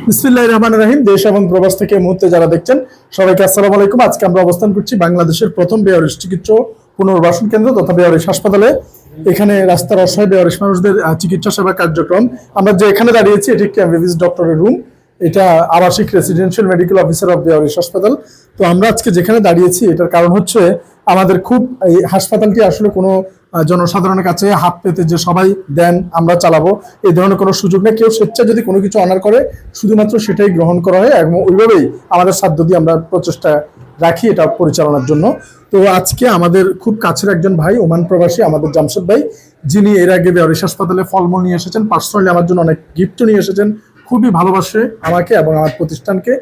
বিসমিল্লাহির রহমানির রহিম। দেশ এবং প্রবাস থেকে এই মুহূর্তে যারা দেখছেন সবাইকে আসসালামু আলাইকুম। আজকে আমরা অবস্থান করছি বাংলাদেশের প্রথম বেয়ারিশ চিকিৎসা পুনর্বাসন কেন্দ্র তথা বেয়ারিশ হাসপাতালে। এখানে রাস্তার অসহায় বেয়ারিশ মানুষদের চিকিৎসা সেবা কার্যক্রম। আমরা যে এখানে দাঁড়িয়েছি এটি একটি এমবিবিএস ডক্টরের রুম। এটা আবাসিক residential medical officer of bearish হাসপাতাল। তো আমরা আজকে যেখানে দাঁড়িয়েছি এটার কারণ হচ্ছে আমাদের খুব এই হাসপাতালটি আসলে কোনো জনসাধারণের কাছে হাত পেতে যে সবাই দেন আমরা চালাবো এই ধরনের কোনো সুযোগ নেই। কেউ স্বেচ্ছায় যদি কোনো কিছু অনার করে শুধুমাত্র সেটাই গ্রহণ করা হয় এবং ওইভাবেই আমাদের সাধ্য দিয়ে আমরা প্রচেষ্টা রাখি এটা পরিচালনার জন্য। তো আজকে আমাদের খুব কাছের একজন ভাই ওমান প্রবাসী আমাদের জামশেদ ভাই, যিনি এর আগে বেয়ারিশ হাসপাতালে ফলমূল নিয়ে এসেছেন, পার্সোনালি আমার জন্য অনেক গিফটও নিয়ে এসেছেন। খুবই ভালোবাসে আমাকে এবং আমার প্রতিষ্ঠানকে,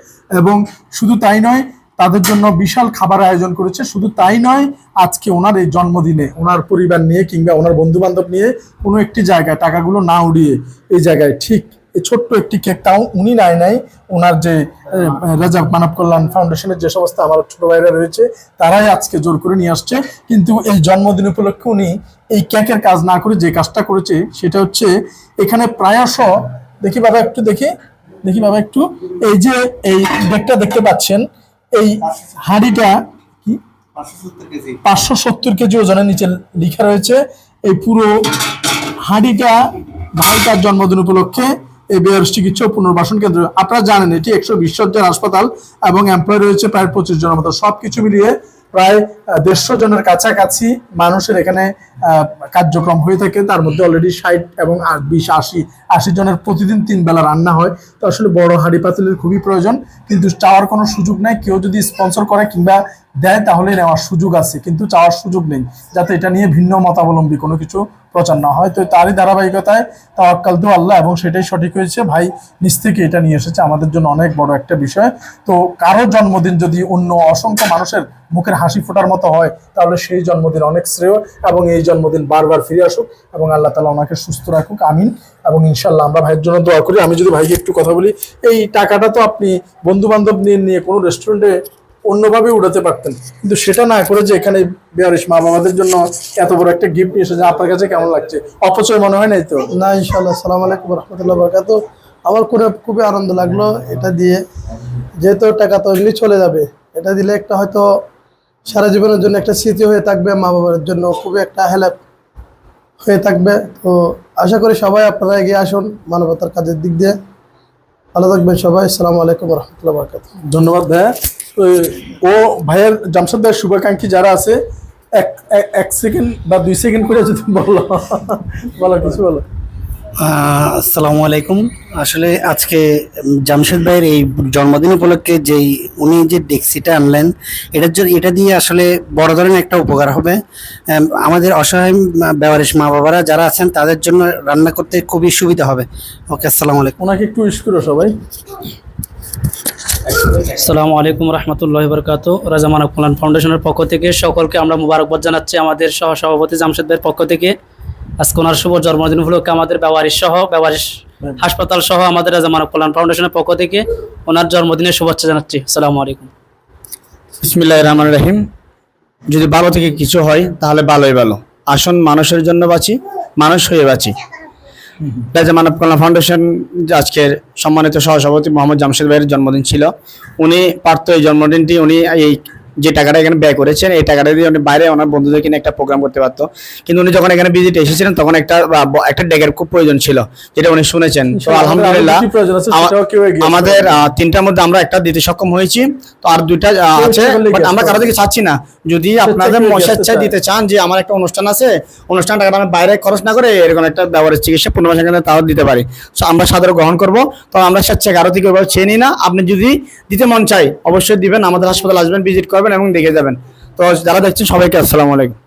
এবং শুধু তাই নয় তাদের জন্য বিশাল খাবার আয়োজন করেছে। শুধু তাই নয়, আজকে ওনার এই জন্মদিনে ওনার পরিবার নিয়ে কিংবা ওনার বন্ধু বান্ধব নিয়ে কোনো একটি জায়গায় টাকাগুলো না উড়িয়ে এই জায়গায় ঠিক এই ছোট্ট একটি কেক, তাও উনি নাই ওনার যে রাজাক মানব কল্যাণ ফাউন্ডেশনের যে সমস্ত আমার ছোট ভাইরা রয়েছে তারাই আজকে জোর করে নিয়ে আসছে। কিন্তু এই জন্মদিন উপলক্ষে উনি এই কেকের কাজ না করে যে কাজটা করেছে সেটা হচ্ছে এখানে প্রায়শ দেখি বাবা একটু এই যে এই ডেকটা দেখতে পাচ্ছেন, এই হাঁড়িটা কি 570 কেজি ওজনের, নিচে লেখা রয়েছে এই পুরো হাঁড়িটা ভাইটার জন্মদিন উপলক্ষে এই বেয়ারিশ চিকিৎসা পুনর্বাসন কেন্দ্র। আপনারা জানেন এটি 120 শয্যার হাসপাতাল এবং এমপ্লয় রয়েছে প্রায় 25 জনের মতো। সবকিছু মিলিয়ে প্রায় 150 জনের কাছাকাছি মানুষের এখানে কার্যক্রম হয়ে থাকে। তার মধ্যে অলরেডি 60 এবং 20-80 জনের প্রতিদিন 3 বেলা রান্না হয়। তো আসলে বড় হাঁড়ি পাতিলের খুবই প্রয়োজন, কিন্তু চাওয়ার কোনো সুযোগ নাই। কেউ যদি স্পন্সর করে কিংবা দেয় তাহলে নেওয়ার সুযোগ আছে, কিন্তু চাওয়ার সুযোগ নেই, যাতে এটা নিয়ে ভিন্ন মতাবলম্বী কোনো কিছু প্রচার না হয়। তো তারই ধারাবাহিকতায় তাওয়াক্কাল তু আল্লাহ, এবং সেটাই সঠিক হয়েছে। ভাই নিজ থেকে এটা নিয়ে এসেছে, আমাদের জন্য অনেক বড় একটা বিষয়। তো কারো জন্মদিন যদি অন্য অসংখ্য মানুষের মুখের হাসি ফোটার মতো হয় তাহলে সেই জন্মদিন অনেক শ্রেয়, এবং এই জন্মদিন বারবার ফিরে আসুক এবং আল্লাহ তাআলা ওনাকে সুস্থ রাখুক, আমিন। এবং ইনশাল্লাহ আমরা ভাইয়ের জন্য দোয়া করি। আমি যদি ভাইকে একটু কথা বলি, এই টাকাটা তো আপনি বন্ধু বান্ধব নিয়ে কোনো রেস্টুরেন্টে অন্যভাবে উঠাতে পারতেন, কিন্তু সেটা না করে যে এখানে বেয়ারিশ মা বাবাদের জন্য এত বড় একটা গিফট নিয়ে এসেছে, আপনার কাছে কেমন লাগছে? অপচয় মনে হয় নাই তো? না, ইনশাআল্লাহ। আসসালামু আলাইকুম রহমতুল্লাহ বরকাত। আমার খুবই আনন্দ লাগলো এটা দিয়ে, যেহেতু টাকা তো এমনি চলে যাবে, এটা দিলে একটা হয়তো সারা জীবনের জন্য একটা স্মৃতি হয়ে থাকবে, মা বাবার জন্য খুবই একটা হেল্প হয়ে থাকবে। তো আশা করি সবাই আপনারা এগিয়ে আসুন মানবতার কাজের দিক দিয়ে। ভালো থাকবেন সবাই। আসসালামু আলাইকুম রহমতুল্লাহ বরকাত। ধন্যবাদ ভাইয়া। ও ভাইয়ের জামশেদ ভাইয়ের শুভাকাঙ্ক্ষী যারা আছে এক সেকেন্ড বা 2 সেকেন্ড করে যদি বলো কিছু বলো। আসসালামু আলাইকুম। আসলে আজকে জামশেদ ভাইয়ের এই জন্মদিন উপলক্ষে উনি যে ডেক্সিটা আনলেন, এটা দিয়ে আসলে বড় ধরনের একটা উপকার হবে। আমাদের অসহায় বেয়ারিশ মা বাবারা যারা আছেন তাদের জন্য রান্না করতে খুবই সুবিধা হবে। ওকে, আসসালামু আলাইকুম। ওনাকে একটু উইশ করো সবাই। আসসালামু আলাইকুম রহমতুল্লাহি বরকাত। রাজা মানব কল্যাণ ফাউন্ডেশনের পক্ষ থেকে সকলকে আমরা মুবারকবাদ জানাচ্ছি। আমাদের সহসভাপতি জামশেদ ভাইয়ের পক্ষ থেকে আজকে ওনার শুভ জন্মদিন উপলক্ষে আমাদের বেয়ারিশ হাসপাতাল সহ আমাদের রাজা মানব কল্যাণ ফাউন্ডেশনের পক্ষ থেকে ওনার জন্মদিনের শুভেচ্ছা জানাচ্ছি। আসসালামু আলাইকুম। বিসমিল্লাহির রহমানির রহিম। যদি ভালো থেকে কিছু হয় তাহলে ভালোই ভালো। আসুন মানুষের জন্য বাঁচি, মানুষ হয়ে বাঁচি। রাজা মানব কল্যাণ ফাউন্ডেশন আজকের সম্মানিত সহসভাপতি মোহাম্মদ জামশেদ ভাইয়ের জন্মদিন ছিল। উনি পারতো এই জন্মদিনটি উনি এই যে টাকাটা এখানে ব্যয় করেছেন এই টাকাটা দিয়ে উনি বাইরে ওনার বন্ধুদের কিনে একটা প্রোগ্রাম করতে পারতো, কিন্তু উনি যখন এখানে ভিজিট এসেছিলেন তখন একটা ডেকের খুব প্রয়োজন ছিল, যেটা উনি শুনেছেন। তো আলহামদুলিল্লাহ আমাদের 3টার মধ্যে আমরা একটা দিতে সক্ষম হয়েছি। তো আর 2টা আছে, বাট আমরা কারো থেকে চাচ্ছি না। যদি আপনাদের স্বেচ্ছায় দিতে চান যে আমার একটা অনুষ্ঠান আছে, অনুষ্ঠান টাকাটা আমি বাইরে খরচ না করে এরকম একটা বেয়ারিশ চিকিৎসা পুনর্বাসন কেন্দ্রে তাও দিতে পারি, তো আমরা সাদরে গ্রহণ করবো। তো আমরা স্বেচ্ছায় কারো থেকে ওইভাবে চেয়ে নিই না। আপনি যদি দিতে মন চাই অবশ্যই দিবেন, আমাদের হাসপাতাল আসবেন, ভিজিট করবেন এবং দেখে যাবেন। তো যারা দেখছেন সবাইকে আসসালামু আলাইকুম।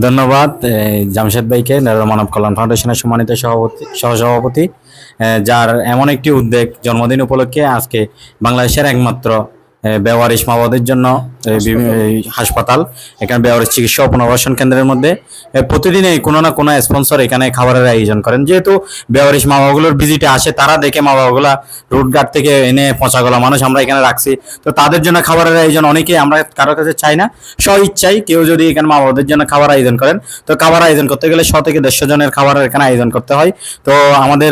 ধন্যবাদ জামশেদ ভাইকে, রাজা মানব কল্যাণ ফাউন্ডেশনের সম্মানিত সহসভাপতি, যার এমন একটি উদ্যোগ জন্মদিন উপলক্ষে আজকে বাংলাদেশের একমাত্র বেওয়ারিশ মা বাবাদের জন্য এই হাসপাতাল, এখানে বেওয়ারিশ চিকিৎসা ও পুনর্বাসন কেন্দ্রের মধ্যে প্রতিদিনই কোনো না কোনো স্পন্সর এখানে খাবারের আয়োজন করেন। যেহেতু বেওয়ারিশ মা বাবাগুলোর ভিজিটে আসে, তারা দেখে মা বাবাগুলা রুটঘাট থেকে এনে পচাগলা মানুষ আমরা এখানে রাখছি, তো তাদের জন্য খাবারের আয়োজন অনেকে আমরা কারোর কাছে চাই না, স্ব ইচ্ছাই কেউ যদি এখানে মা বাবাদের জন্য খাবার আয়োজন করেন, তো খাবার আয়োজন করতে গেলে 100 থেকে 150 জনের খাবারের এখানে আয়োজন করতে হয়। তো আমাদের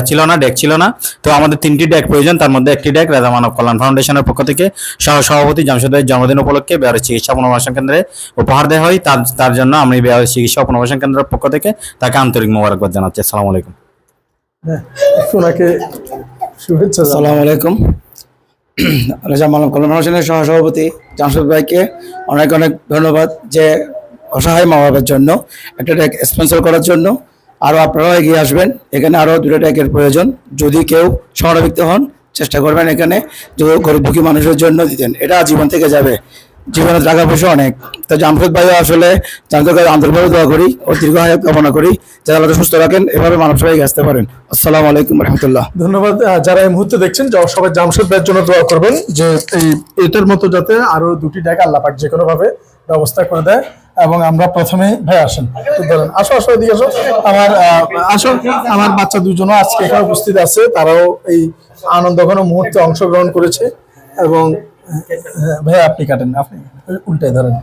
ছিল না, ডেক ছিল না, তো আমাদের 3টি ডেক প্রয়োজন। তার মধ্যে একটি ডেক রাজা মানব কল্যাণ ফাউন্ডেশনের পক্ষ থেকে সভাপতি জামশেদ ভাইয়ের জন্মদিন উপলক্ষে বেওয়ারিশ চিকিৎসা পুনর্বাসন কেন্দ্রে উপহার দেওয়া হয়। তার জন্য আমি বেওয়ারিশ চিকিৎসা পুনর্বাসন কেন্দ্রের পক্ষ থেকে তাকে আন্তরিক মোবারকবাদ জানাচ্ছি। আসসালামু আলাইকুম। হ্যাঁ, ওনাকে শুভেচ্ছা জানাই। আসসালামু আলাইকুম। রাজা মানব কল্যাণ ফাউন্ডেশনের সহসভাপতি জামশেদ ভাইকে অনেক অনেক ধন্যবাদ, যে অসহায় মা বাবার জন্য একটা ডেক স্পন্সর করার জন্য। আরও আপনারাও এগিয়ে আসবেন, এখানে আরও 2টা ডেকের প্রয়োজন। যদি কেউ সংরক্ষিত হন, চেষ্টা করবেন এখানে যে গরিব দুঃখী মানুষের জন্য দিতেন, এটা জীবন থেকে যাবে, জীবনে টাকা পয়সা অনেক। তো জামশেদ ভাইও আসলে জামশেদ ভাই আন্তরিকভাবে দোয়া করি ও দীর্ঘ হায়াত কামনা করি, যারা আল্লাহ সুস্থ রাখেন, এভাবে মানব সবাই আসতে পারেন। আসসালামু আলাইকুম রহমতুল্লাহ। ধন্যবাদ। যারা এই মুহূর্তে দেখছেন, সবাই জামশেদ ভাইয়ের জন্য দোয়া করবেন যে এটার মতো যাতে আরো 2টি ডেক আল্লাহ পাক যে কোনো ভাবে ব্যবস্থা করে দেয়। এবং আমরা প্রথমে ভাই আসেন, একটু ধরেন, আসো আসো এদিকে আসো। আসো, আমার বাচ্চা 2জনও আজকে এখানে উপস্থিত আছে, তারাও এই আনন্দঘন মুহূর্তে অংশগ্রহণ করেছে। এবং ভাই আপনি কাটেন, আপনি উল্টাই ধরেন।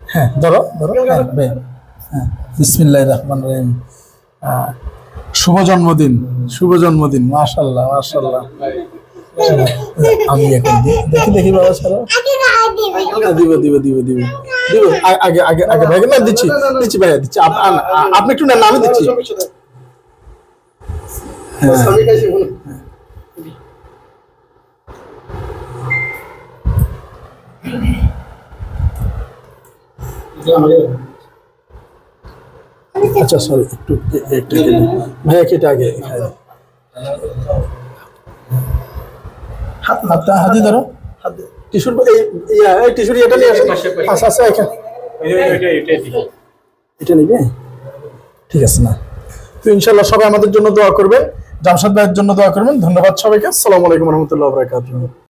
হ্যাঁ, ধরো ধরো। হ্যাঁ ভাই, হ্যাঁ, বিসমিল্লাহির রহমানির রহিম। শুভ জন্মদিন, শুভ জন্মদিন। মাশাআল্লাহ মাশাআল্লাহ। আমি এখন দেখি দেখি বাবা ছাড়ো। দিব দিব দিব দিব দিব আগে আগে আগে ভাই না দিচ্ছি দিচ্ছি ভাইয়া দিচ্ছি। আপনি একটু না, আমি দিচ্ছি। আচ্ছা সরি, একটু একটু ভাইয়া কেটে আগে হাতে ধরো, টিস্যুর এই টিস্যুর এটা নিয়ে আসো। আচ্ছা আচ্ছা, এখানে এটা নিবে, ঠিক আছে না? তো ইনশাল্লাহ সবাই আমাদের জন্য দোয়া করবেন, জামশেদ ভাইয়ের জন্য দোয়া করবেন। ধন্যবাদ সবাইকে। আসসালামু আলাইকুম রহমতুল্লাহ বারাকাতুহু।